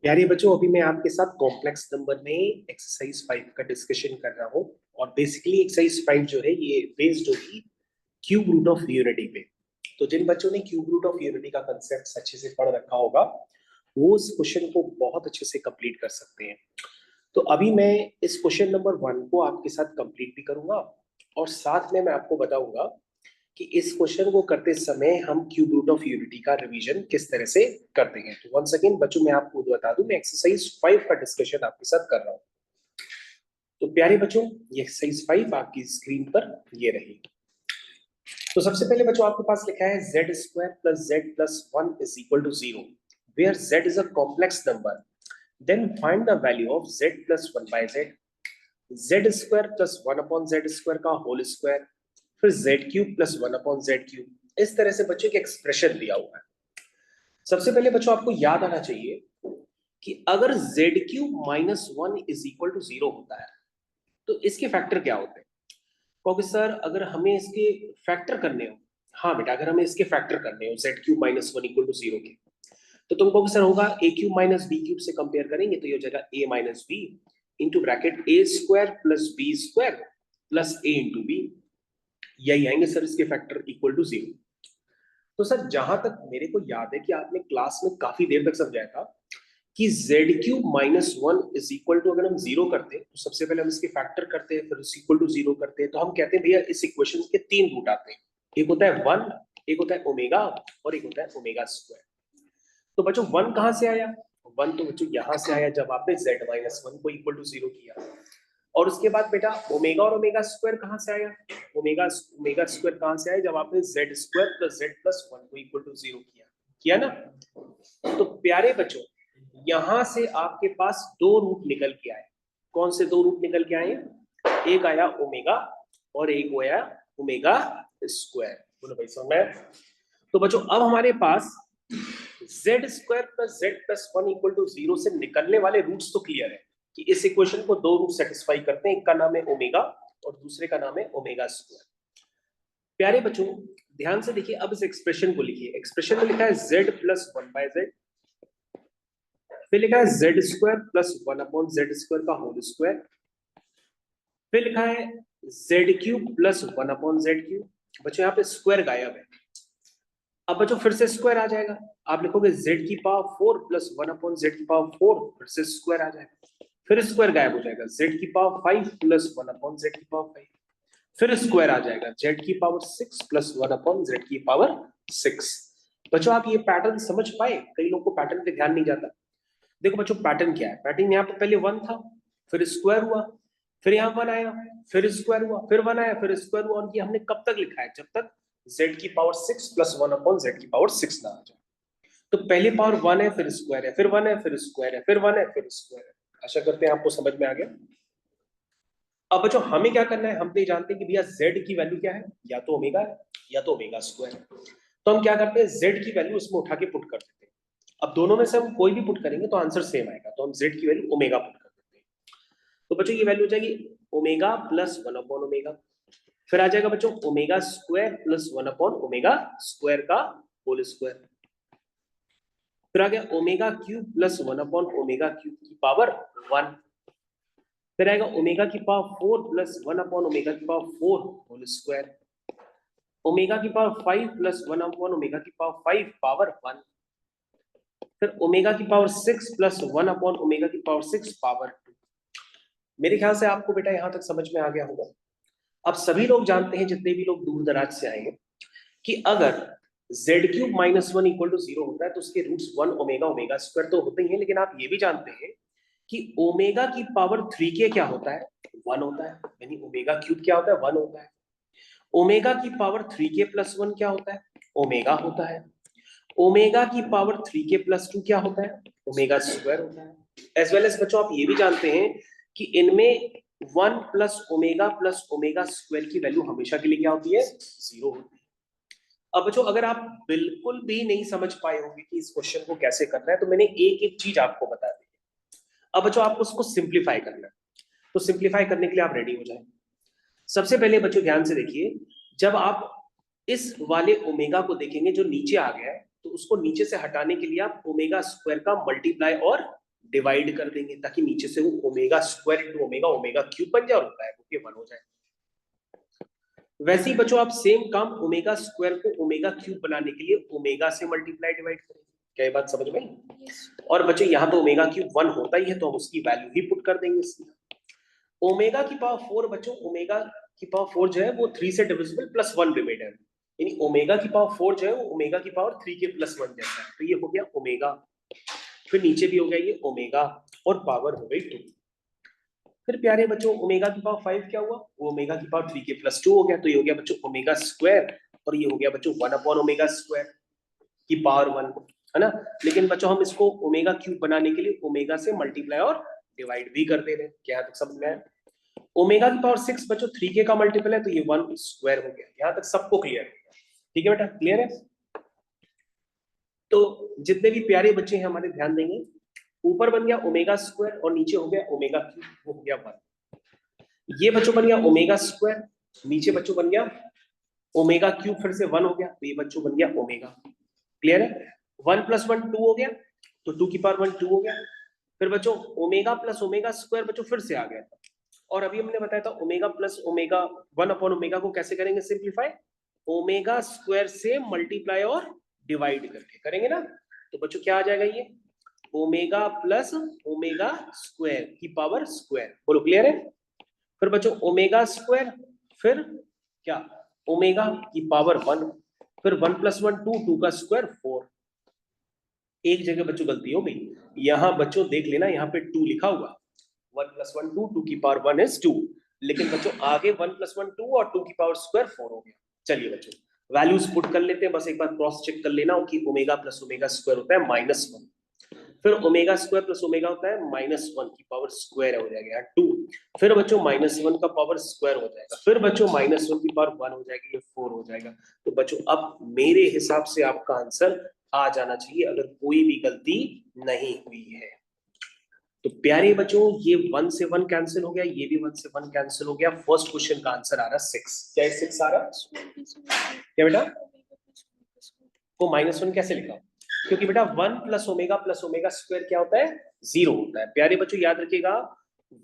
प्यारे बच्चों, अभी मैं आपके साथ कॉम्प्लेक्स नंबर में एक्सरसाइज 5 का डिस्कशन कर रहा हूँ। और बेसिकली एक्सरसाइज 5 जो है ये बेस्ड होगी क्यूब रूट ऑफ यूनिटी पे। तो जिन बच्चों ने क्यूब रूट ऑफ यूनिटी का कंसेप्ट अच्छे से पढ़ रखा होगा वो इस क्वेश्चन को बहुत अच्छे से कंप्लीट कर सकते हैं। तो अभी मैं इस क्वेश्चन नंबर 1 को आपके साथ कंप्लीट भी करूंगा और साथ में मैं आपको बताऊंगा कि इस क्वेश्चन को करते समय हम क्यूब रूट ऑफ यूनिटी का रिवीजन किस तरह से करते हैं। तो वंस अगेन बच्चों, मैं आपको बता दूं, मैं एक्सरसाइज 5 का डिस्कशन आपके साथ कर रहा हूं। तो प्यारे बच्चों, ये एक्सरसाइज 5 आपकी स्क्रीन पर ये रही। तो सबसे पहले बच्चों आपके पास लिखा है z square plus z plus 1 is equal to 0 where z is a complex number. Then find the value of z plus 1 by z, z square plus 1 upon z square का होल स्क्वायर, फिर z cube plus 1 upon z cube. इस तरह से बच्चों एक expression दिया हुआ है। सबसे पहले बच्चों आपको याद आना चाहिए कि अगर z cube minus 1 is equal to 0 होता है तो इसके फैक्टर क्या होते हैं। क्योंकि सर अगर हमें इसके फैक्टर करने हो, हाँ बेटा, अगर हमें इसके फैक्टर करने हो z cube minus 1 equal to 0 के, तो तुम कहोगे सर होगा a cube minus b cube से कंपेयर करेंगे तो ये हो जाएगा a minus B into bracket a square plus b square plus a into B. यही आएंगे सर इसके फैक्टर इक्वल टू 0। तो सर जहां तक मेरे को याद है कि आपने क्लास में काफी देर तक समझाया था कि z cube minus 1 is equal to, अगर हम 0 करते हैं तो सबसे पहले हम इसके फैक्टर करते हैं, फिर इस इक्वल टू 0 करते हैं, तो हम कहते हैं भैया इस इक्वेशन के 3 रूट आते हैं। एक होता है 1, एक होता है ओमेगा और एक होता है ओमेगा स्क्वायर। तो बच्चों 1 कहां से आया? 1 तो बच्चों यहां से आया जब आपने z माइनस 1 को इक्वल टू 0 किया। और उसके बाद बेटा ओमेगा और ओमेगा स्क्वायर कहां से आया? ओमेगा ओमेगा स्क्वायर कहां से आया? जब आपने z square plus z plus 1 को इक्वल टू 0 किया ना। तो प्यारे बच्चों, यहां से आपके पास दो रूट निकल के आए। कौन से दो रूट निकल के आए? एक आया ओमेगा और एक आया ओमेगा स्क्वायर। बोलो भाई समझ में? तो बच्चों अब हमारे पास z square plus z plus 1 equal to 0 से निकलने वाले रूट्स तो क्लियर है कि इस इक्वेशन को दो रूट सेटिस्फाई करते हैं। एक का नाम है ओमेगा और दूसरे का नाम है ओमेगा स्क्वायर। प्यारे बच्चों ध्यान से देखिए, अब इस एक्सप्रेशन को लिखिए। एक्सप्रेशन में लिखा है z प्लस 1 बाय z, फिर लिखा है z square plus 1 upon z square का होल स्क्वायर, फिर लिखा है z cube plus 1 upon z cube. बच्चों यहाँ पे स्क्वायर गायब है। अब बच्चों फिर से स्क्वायर आ जाएगा, आप लिखोगे z की पावर 4 प्लस 1 अपॉन z की पावर 4, फिर से स्क्वायर आ जाएगा। फिर स्क्वायर गायब हो जाएगा, z की पावर 5 प्लस 1 अपॉन z की पावर 5, फिर स्क्वायर आ जाएगा, z की पावर 6 प्लस 1 अपॉन z की पावर 6। बच्चों आप ये पैटर्न समझ पाए? कई लोगों को पैटर्न पे ध्यान नहीं जाता। देखो बच्चों पैटर्न क्या है। पैटर्न यहाँ पे पहले 1 था, फिर स्क्वायर हुआ, फिर यहाँ 1 आया, फिर स्क्वायर हुआ, फिर 1 आया, फिर स्क्वायर हुआ। और ये हमने कब तक लिखा है? जब तक z की पावर 6 प्लस 1 अपॉन z की पावर 6 ना आ जाए। तो पहले पावर 1 है, फिर स्क्वायर है, फिर 1 है, फिर स्क्वायर है, फिर 1 है, फिर स्क्वायर है। आशा करते हैं आपको समझ में आ गया। अब बच्चों हमें क्या करना है? हम तो ये जानते हैं कि भैया z की वैल्यू क्या है, या तो ओमेगा है या तो ओमेगा स्क्वायर है। तो हम क्या करते हैं, z की वैल्यू उसमें उठा के पुट कर देते हैं। अब दोनों में से हम कोई भी पुट करेंगे तो आंसर सेम आएगा, तो हम z की वैल्यू ओमेगा पुट कर देते हैं। तो बच्चों ये वैल्यू हो जाएगी ओमेगा प्लस 1 अपॉन ओमेगा, फिर आ जाएगा बच्चों omega square plus 1 upon omega square का होल स्क्वायर, फिर आ गया omega cube plus 1 upon omega cube की पावर 1, फिर आएगा ओमेगा की पावर 4 प्लस 1 अपॉन ओमेगा की पावर 4 होल स्क्वायर, ओमेगा की पावर 5 प्लस 1 अपॉन ओमेगा की पावर 5 पावर 1, फिर ओमेगा की पावर 6 प्लस 1 अपॉन ओमेगा की पावर 6 पावर 2। मेरे ख्याल से आपको बेटा यहां तक समझ में आ गया होगा। अब सभी लोग जानते हैं, जितने भी लोग दूर दराज से आए हैं, कि अगर z cube minus 1 equal to 0 होता है तो उसके रूट्स 1 ओमेगा ओमेगा स्क्वायर तो होते ही हैं। लेकिन आप ये भी जानते हैं कि ओमेगा की पावर 3k क्या होता है? 1 होता है। यानी ओमेगा क्यूब क्या होता है? 1 होता है। ओमेगा की पावर 3k प्लस 1 क्या होता है? ओमेगा होता है। ओमेगा की पावर 3k प्लस 2 क्या होता है? ओमेगा स्क्वायर होता है। एज वेल एज बच्चों आप ये भी जानते हैं कि इनमें 1 प्लस ओमेगा स्क्वायर की वैल्यू हमेशा के लिए क्या होती है? 0 होती है। अब बच्चों अगर आप बिल्कुल भी नहीं समझ पाए होंगे कि इस क्वेश्चन को कैसे करना है, तो मैंने एक एक चीज आपको बता दी। अब बच्चों आपको उसको सिंप्लीफाई करना है, तो सिंप्लीफाई करने के लिए आप रेडी हो जाए। सबसे पहले बच्चों ध्यान से देखिए, जब आप इस वाले ओमेगा को देखेंगे जो नीचे आ गया है, तो उसको नीचे से हटाने के लिए आप ओमेगा स्क्वायर का मल्टीप्लाई और डिवाइड कर देंगे ताकि नीचे से वो omega square into omega omega cube बन जाए और ब्रैकेट के 1 हो जाए। वैसे ही बच्चों आप सेम काम ओमेगा स्क्वायर को ओमेगा क्यूब बनाने के लिए ओमेगा से मल्टीप्लाई डिवाइड करेंगे। क्या ये बात समझ में आई? और बच्चों यहाँ तो ओमेगा क्यूब 1 होता ही है तो हम उसकी वैल्यू ही पुट कर देंगे इसमें। ओमेगा की पावर 4 बच्चों, ओमेगा की पावर 4 जो है वो 3 से डिविजिबल प्लस 1 रिमाइंडर, यानी ओमेगा की पावर 4 जो है वो ओमेगा की पावर 3 के प्लस 1 जैसा है। तो ये हो गया ओमेगा, फिर नीचे भी हो गया ये ओमेगा और पावर हो गई 2। फिर प्यारे बच्चों ओमेगा की पावर 5 क्या हुआ, वो ओमेगा की पावर 3 के प्लस 2 हो गया। तो ये हो गया बच्चों ओमेगा स्क्वायर और ये हो गया बच्चों 1 अपॉन ओमेगा स्क्वायर की पावर 1, है ना। लेकिन बच्चों हम इसको ओमेगा क्यूब बनाने के लिए ओमेगा से मल्टीप्लाई और डिवाइड भी कर दे रहे हैं। क्या तक समझ में आया? ओमेगा की पावर 6 बच्चों 3k का मल्टीपल है तो ये 1 स्क्वायर हो गया। यहां तक सबको क्लियर है? ठीक है बेटा, क्लियर है? तो जितने भी प्यारे बच्चे हैं हमारे ध्यान देंगे, ऊपर बन गया ओमेगा स्क्वायर और नीचे हो गया ओमेगा क्यूब, वो हो गया 1। ये बच्चों बन गया ओमेगा स्क्वायर, नीचे बच्चों बन गया ओमेगा क्यूब, फिर से 1 हो गया तो ये बच्चों बन गया ओमेगा। क्लियर है? 1 + 1 2 हो गया तो 2 की पावर 1 2 हो गया। फिर बच्चों ओमेगा प्लस ओमेगा स्क्वायर बच्चों फिर से आ गया था, और अभी हमने बताया था omega plus omega 1 upon omega को कैसे करेंगे सिंप्लीफाई, ओमेगा स्क्वायर से मल्टीप्लाई और डिवाइड करके करेंगे ना। तो बच्चों क्या आ जाएगा, ये ओमेगा प्लस ओमेगा स्क्वायर की पावर स्क्वायर। बोलो क्लियर है? फिर बच्चों ओमेगा स्क्वायर, फिर क्या ओमेगा की पावर 1, फिर 1 + 1 2, 2 का स्क्वायर 4। एक जगह बच्चों गलती हो गई, यहां बच्चों देख लेना यहाँ पे 2 लिखा हुआ, 1 + 1 2, 2 की पावर 1 इज 2, लेकिन बच्चों आगे 1 + 1 2 और 2 की पावर स्क्वायर 4 हो गया। चलिए बच्चों वैल्यूज पुट कर लेते हैं, बस एक बार क्रॉस चेक कर लेना कि ओमेगा प्लस ओमेगा स्क्वायर होता है -1, फिर ओमेगा स्क्वायर प्लस ओमेगा होता है -1 की पावर स्क्वायर हो जाएगा 2, फिर बच्चों -1 का पावर स्क्वायर हो जाएगा, फिर बच्चों -1 की पावर 1 हो जाएगी, ये 4 हो जाएगा। तो बच्चों अब मेरे हिसाब से आपका आंसर आ जाना चाहिए अगर कोई भी गलती नहीं हुई है। तो प्यारे बच्चों ये 1 से 1 कैंसिल हो गया, ये भी 1 से 1 कैंसिल हो गया। फर्स्ट क्वेश्चन का आंसर आ रहा 6। क्या 6 आ रहा? क्या बेटा को -1 कैसे लिखा? क्योंकि बेटा 1 + ओमेगा स्क्वायर क्या होता है, 0 होता है। प्यारे बच्चों याद रखिएगा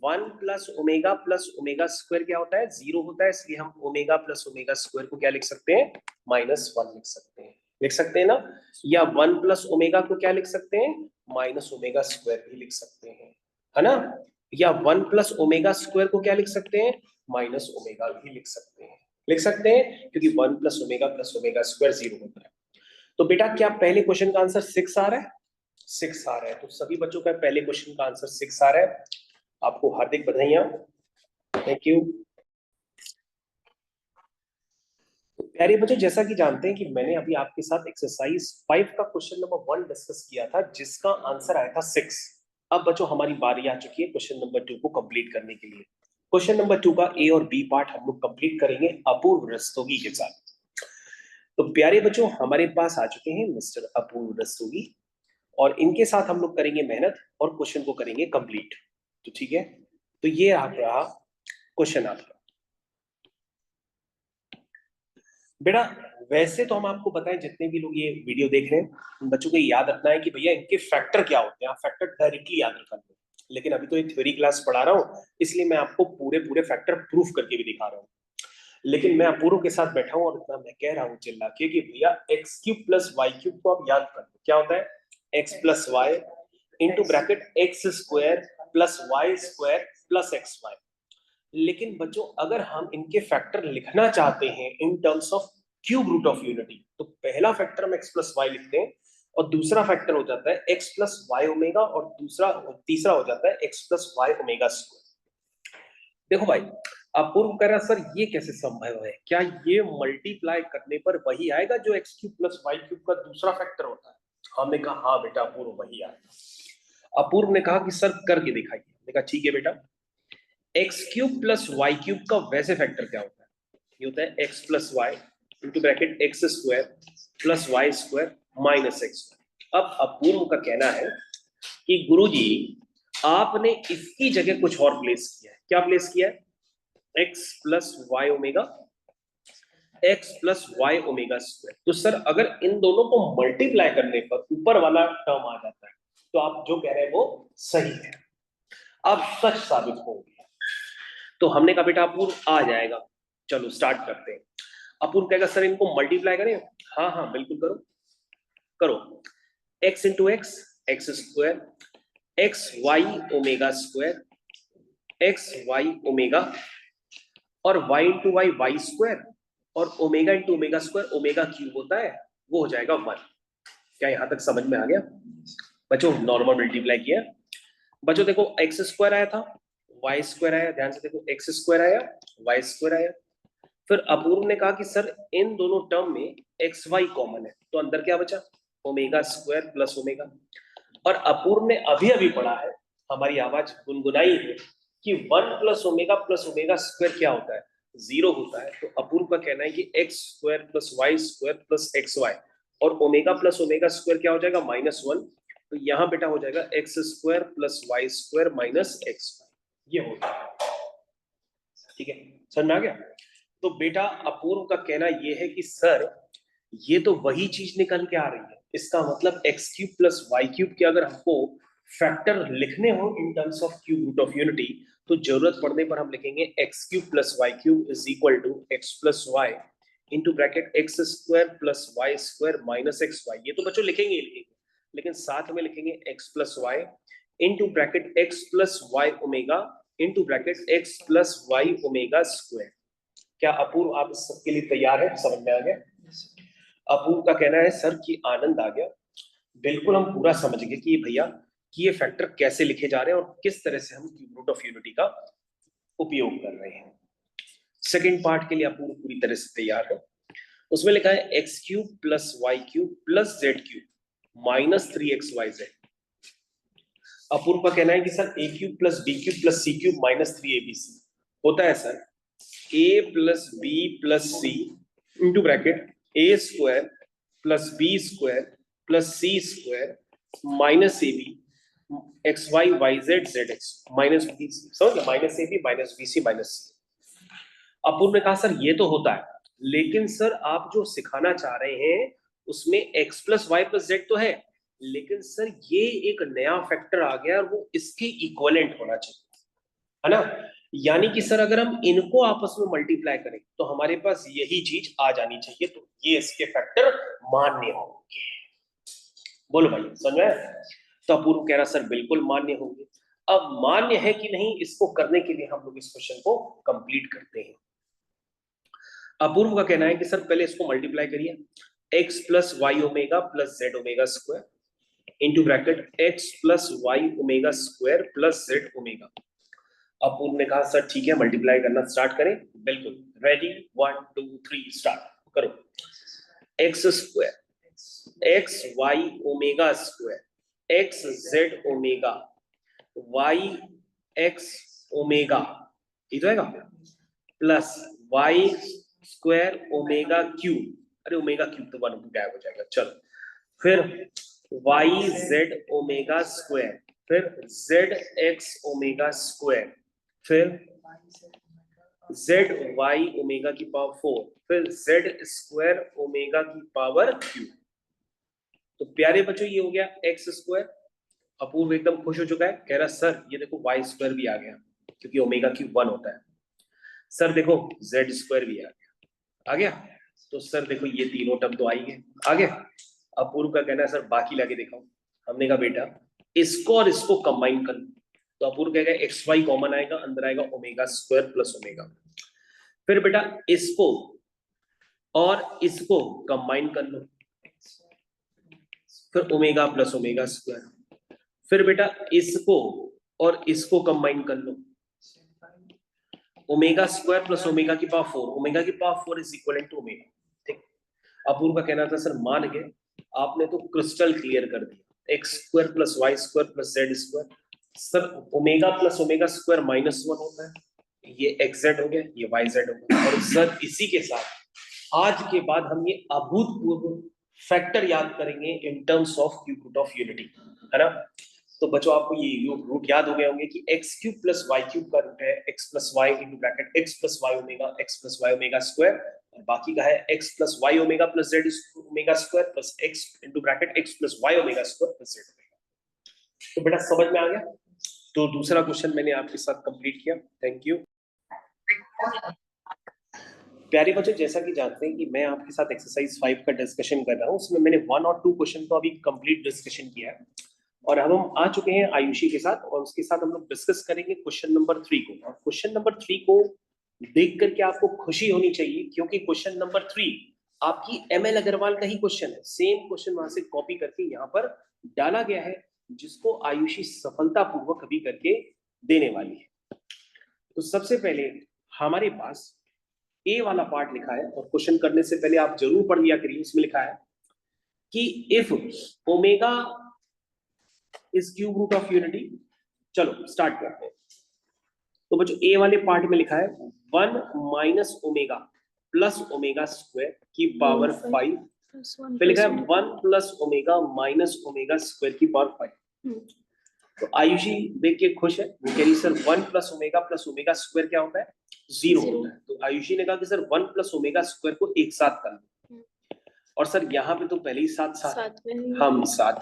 1 + ओमेगा स्क्वायर क्या होता है, 0 होता है, इसलिए हम ओमेगा प्लस ओमेगा स्क्वायर को क्या लिख सकते हैं, -1 लिख सकते हैं। लिख सकते हैं ना? या 1 + ओमेगा को क्या लिख सकते हैं, -ओमेगा स्क्वायर भी लिख सकते हैं, है ना। या 1 + ओमेगा स्क्वायर को क्या लिख सकते हैं, -ओमेगा भी लिख सकते हैं। लिख सकते हैं क्योंकि 1 + ओमेगा स्क्वायर 0 होता है। तो बेटा क्या पहले क्वेश्चन का आंसर 6 आ रहा है? 6 आ रहा है, तो सभी बच्चों का पहले क्वेश्चन का आंसर 6 आ रहा है। आपको हार्दिक बधाइयां, थैंक यू। प्यारे बच्चों जैसा कि जानते हैं कि मैंने अभी आपके साथ एक्सरसाइज 5 का क्वेश्चन नंबर 1 डिस्कस किया था जिसका आंसर आया था 6। अब बच्चों हमारी बारी आ चुकी है क्वेश्चन नंबर 2 को कंप्लीट करने के लिए। क्वेश्चन नंबर 2 का ए और बी पार्ट हम लोग कंप्लीट करेंगे अपूर्व रस्तोगी के साथ। तो प्यारे बच्चों हमारे पास आ चुके हैं मिस्टर अपूर्व रस्तोगी और इनके साथ हम लोग करेंगे मेहनत और क्वेश्चन को करेंगे कंप्लीट। तो ठीक है, तो ये आप रहा क्वेश्चन आपका। बेटा वैसे तो हम आपको बताएं जितने भी लोग ये वीडियो देख रहे हैं उन बच्चों को याद रखना है कि भैया इनके फैक्टर क्या होते हैं, आप फैक्टर डायरेक्टली याद रखना है। लेकिन अभी तो ये थ्योरी क्लास पढ़ा रहा हूँ इसलिए मैं आपको पूरे पूरे फैक्टर प्रूफ करके भी दिखा रहा हूँ। लेकिन मैं अपूर्व के साथ बैठा हूँ और इतना मैं कह रहा हूँ चिल्ला के कि भैया x³ + y³ को आप याद कर लो। क्या होता है, x + y into bracket x² + y² + xy। लेकिन बच्चों अगर हम इनके फैक्टर लिखना चाहते हैं in terms of cube root of unity तो पहला फैक्टर हम x + y लिखते हैं और दूसरा फैक्टर हो जाता है x + y ओमेगा और तीसरा हो जाता है x + y ओमेगा स्क्वायर। देखो भाई अपूर्व कह रहा सर ये कैसे संभव है, क्या ये मल्टीप्लाई करने पर वही आएगा जो x³ + y³ का दूसरा फैक्टर होता है? हमने कहा हाँ बेटा अपूर्व वही आएगा। अपूर्व ने कहा कि सर करके दिखाइए। हमने कहा ठीक है बेटा, x³ + y³ का वैसे फैक्टर क्या होता है, ये होता है x + y into bracket x² + y² - x²। अब अपूर्व का कहना है कि गुरुजी आपने इसकी जगह कुछ और प्लेस किया है। क्या प्लेस किया है, x + y omega x + y omega square. तो सर अगर इन दोनों को मल्टीप्लाई करने पर ऊपर वाला टर्म आ जाता है तो आप जो कह रहे हैं वो सही है, अब सच साबित हो गया। तो हमने कहा बेटा अपूर्व आ जाएगा, चलो स्टार्ट करते हैं। अपूर्व कहेगा सर इनको मल्टीप्लाई करें, हाँ हाँ बिल्कुल करो करो। x into x x square, x y omega square, x y omega, और y into y y square, और omega into omega square omega cube होता है, वो हो जाएगा 1। क्या यहां तक समझ में आ गया बच्चों? नॉर्मल मल्टीप्लाई किया बच्चों, देखो एक्स स्क्वायर आया था, वाई स्क्वायर आया, ध्यान से देखो एक्स स्क्वायर आया, वाई स्क्वायर आया। फिर अपूर्व ने कहा कि सर इन दोनों टर्म में एक्स वाई कॉमन है, तो अंदर क्या बचा? Omega square plus omega. और अपूर्व ने अभी अभी पढ़ा है, हमारी आवाज गुनगुनाई है कि 1 प्लस ओमेगा स्क्वायर क्या होता है? 0 होता है। तो अपूर्व का कहना है कि X square plus Y square plus X Y, और ओमेगा प्लस ओमेगा स्क्वायर क्या हो जाएगा? -1। तो यहाँ बेटा हो जाएगा X square plus Y square minus X Y, ये होगा। ठीक है, समझ में आ गया? तो बेटा अपूर्व का कहना यह है कि सर ये तो वही चीज निकल के आ रही है, इसका मतलब X cube plus Y cube के अगर हमको फैक्टर लिखने हो in terms of cube root of unity, तो जरूरत पड़ने पर हम लिखेंगे X cube plus Y cube is equal to X plus Y into bracket X square plus Y square minus X Y. ये तो बच्चों लिखेंगे ही लिखेंगे, लेकिन साथ में लिखेंगे x plus Y into bracket x plus y omega into bracket x plus y omega square. क्या अपूर्व आप इस सबके लिए तैयार है? समझ में आ गया? अपूर्व का कहना है सर कि आनंद आ गया, बिल्कुल हम पूरा समझ गए कि भैया कि ये फैक्टर कैसे लिखे जा रहे हैं और किस तरह से हम क्यूब रूट ऑफ यूनिटी का उपयोग कर रहे हैं। सेकंड पार्ट के लिए अपूर्व पूरी तरह से तैयार है। उसमें लिखा है x cube plus Y cube plus z cube minus 3xyz। Apoorv का कहना है कि sir a cube plus b cube plus c cube minus 3abc होता है sir a plus b plus c into bracket a square plus b square plus c square minus a b x y y z z x minus b c, समझ, minus a b minus b c minus c. अपूर्व ने कहा sir ये तो होता है, लेकिन sir आप जो सिखाना चाह रहे हैं उसमें x plus y plus z तो है, लेकिन सर ये एक नया फैक्टर आ गया और वो इसके इक्वलेंट होना चाहिए, है ना? यानी कि सर अगर हम इनको आपस में मल्टीप्लाई करें तो हमारे पास यही चीज आ जानी चाहिए, तो ये इसके फैक्टर मान्य होंगे। बोलो भाई, समझ में? तो अपूर्व कह रहा सर बिल्कुल मान्य होंगे। अब मान्य है कि नहीं, इसको करने के लिए हम लोग इस क्वेश्चन को कंप्लीट करते हैं। अपूर्व का कहना है कि सर पहले इसको मल्टीप्लाई करिए, x plus y omega plus z omega square into bracket x plus y omega square plus z omega. Apoorv ने कहा सर ठीक है मल्टीप्लाई करना स्टार्ट करें। बिल्कुल, रेडी, 1 2 3 स्टार्ट करो। X square x y omega square x z omega y x omega, ये तो आएगा, plus Y square omega cube, अरे ओमेगा क्यूब तो 1 गायब हो जाएगा, चलो। फिर वाई जेड ओमेगा स्क्वायर, फिर जेड एक्स ओमेगा स्क्वायर, फिर जेड वाई ओमेगा की पावर 4, फिर जेड स्क्वायर ओमेगा की पावर क्यूब। तो प्यारे बच्चों ये हो गया एक्स स्क्वायर। अपूर्व एकदम खुश हो चुका है, कह रहा सर ये देखो वाई स्क्वायर भी आ गया क्योंकि ओमेगा क्यूब 1 होता है। सर देखो जेड स्क्वायर भी आ गया। तो सर देखो ये तीनों टर्म तो आई है, आ गया। अपूर्व का कहना है सर बाकी लाके दिखाओ। हमने कहा बेटा इसको और इसको कंबाइन कर लो। तो अपूर्व कहेगा एक्स वाई कॉमन आएगा, अंदर आएगा ओमेगा स्क्वायर प्लस ओमेगा। फिर बेटा इसको और इसको कंबाइन कर लो, फिर ओमेगा प्लस ओमेगा स्क्वायर। फिर बेटा इसको और इसको कंबाइन कर लो, ओमेगा स्क्वायर प्लस ओमेगा की पावर 4, ओमेगा की power 4 is equal to omega. ठीक। अपूर्व का कहना था सर मान गए, आपने तो क्रिस्टल क्लियर कर दिया, x square plus Y square plus z square. Sir omega plus omega square -1 होता है, ये एक्स जेड हो गया, ये वाई जेड हो गया। और सर इसी के साथ आज के बाद हम ये अभूतपूर्व फैक्टर याद करेंगे in terms of cube root of unity, है ना? तो बच्चों आपको ये रूट याद हो गए होंगे कि x cube plus Y cube का रूट है x plus Y into bracket x plus y omega square, और बाकी का है x plus y omega plus z omega square plus x into bracket x plus y omega square plus z omega. तो बेटा समझ में आ गया। तो दूसरा क्वेश्चन मैंने आपके साथ कंप्लीट किया। Thank you. प्यारे बच्चों, जैसा कि जानते हैं कि मैं आपके साथ एक्सरसाइज 5 का डिस्कशन कर रहा हूँ, उसमें मैंने 1 और 2 क्वेश्चन तो अभी कंप्लीट डिस्कशन किया है, और अब हम आ चुके हैं आयुषी के साथ, और उसके साथ हम लोग डिस्कस करेंगे क्वेश्चन नंबर 3 को। और क्वेश्चन नंबर 3 को देख करके आपको खुशी होनी चाहिए, क्योंकि क्वेश्चन नंबर 3 आपकी ML अग्रवाल का ही क्वेश्चन है। सेम क्वेश्चन वहां से कॉपी करके यहाँ पर डाला गया है, जिसको आयुषी सफलतापूर्वक अभी करके देने वाली है। तो सबसे पहले हमारे पास ए वाला पार्ट लिखा है, और क्वेश्चन करने से पहले आप जरूर पढ़ लिया करिए। इसमें लिखा है कि if omega is cube root of unity. चलो स्टार्ट करते हैं। तो बच्चों ए वाले पार्ट में लिखा है 1 minus omega plus omega square की पावर 5। फिर लिखा है 1 plus omega minus omega square की पावर 5। तो आयुषी देख के खुश है, वो कह रही सर 1 प्लस ओमेगा स्क्वायर क्या होता है? 0 होता है। तो आयुषी ने कहा कि सर 1 प्लस ओमेगा स्क्वायर को एक साथ कर लो, और सर यहाँ पे तो पहले ही साथ हम साथ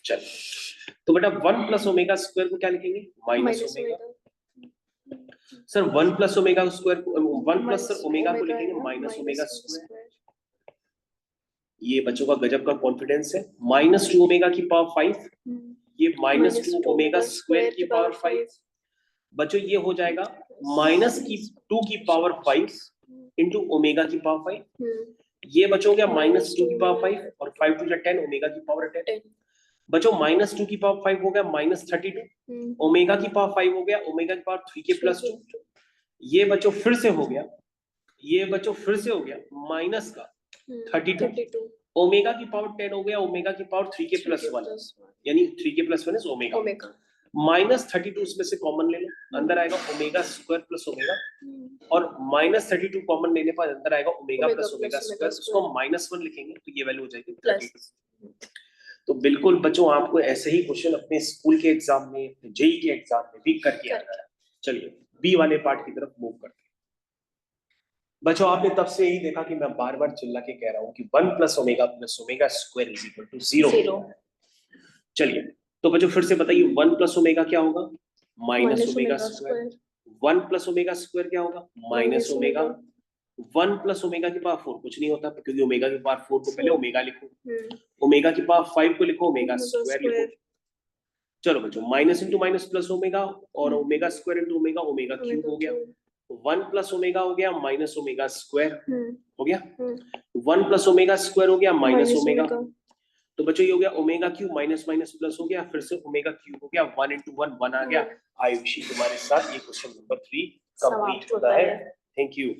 चलो। तो बेटा 1 प्लस ओमेगा स्क्वायर को क्या लिखेंगे? Minus omega. Sir 1 plus omega square को 1 प्लस सर ओमेगा को लिखेंगे माइनस ओमेगा स्क्वायर। ये बच्चों का गजब का कॉन्फिडेंस है। -2 ओमेगा की पावर 5, ये -2 ओमेगा स्क्वायर की पावर 5। बच्चों ये हो जाएगा -2 की पावर 5 इंटू ओमेगा की पावर 5। ये बच्चों क्या -2 की पावर 5 और 5 टू 10 ओमेगा की पावर 10। बच्चों -2 की पावर 5 हो गया -32, ओमेगा की पावर 5 हो गया ओमेगा की पावर 3 के प्लस 2। ये बच्चों फिर से हो गया, ये बच्चों फिर से हो गया माइनस का 32, ओमेगा की पावर 10 हो गया ओमेगा की पावर 3 के प्लस 1, यानी 3 के प्लस 1 इज ओमेगा। -32 उसमें से कॉमन ले लो, अंदर आएगा ओमेगा स्क्वायर प्लस ओमेगा, और -32 कॉमन लेने पर अंदर आएगा ओमेगा प्लस ओमेगा स्क्वायर। उसको -1 लिखेंगे तो ये वैल्यू हो जाएगी 32। तो बिल्कुल बच्चों आपको ऐसे ही क्वेश्चन अपने स्कूल के एग्जाम में, जेई के एग्जाम में भी करके आना है। चलिए बी वाले पार्ट की तरफ मूव करते हैं। बच्चों आपने तब से यही देखा कि मैं बार बार चिल्ला के कह रहा हूं कि 1 plus omega square is equal to 0। चलिए तो बच्चों फिर से बताइए 1 प्लस ओमेगा क्या होगा? Minus omega square. 1 plus omega square क्या होगा? Minus omega. 1 प्लस ओमेगा की पावर 4 कुछ नहीं होता, क्योंकि ओमेगा की पावर 4 को पहले ओमेगा लिखो, ओमेगा की पावर 5 को लिखो ओमेगा स्क्वायर लिखो। चलो बच्चों minus into minus plus omega, और omega square into omega, omega cube हो गया। 1 प्लस ओमेगा हो गया माइनस ओमेगा स्क्वायर हो गया, 1 प्लस ओमेगा स्क्वायर हो गया माइनस ओमेगा। तो बच्चों ये हो गया omega cube minus minus plus हो गया, फिर से ओमेगा क्यूब हो गया, 1 इंटू 1 1 आ गया। आयुषी तुम्हारे साथ ये क्वेश्चन नंबर 3 कंप्लीट होता है। Thank you.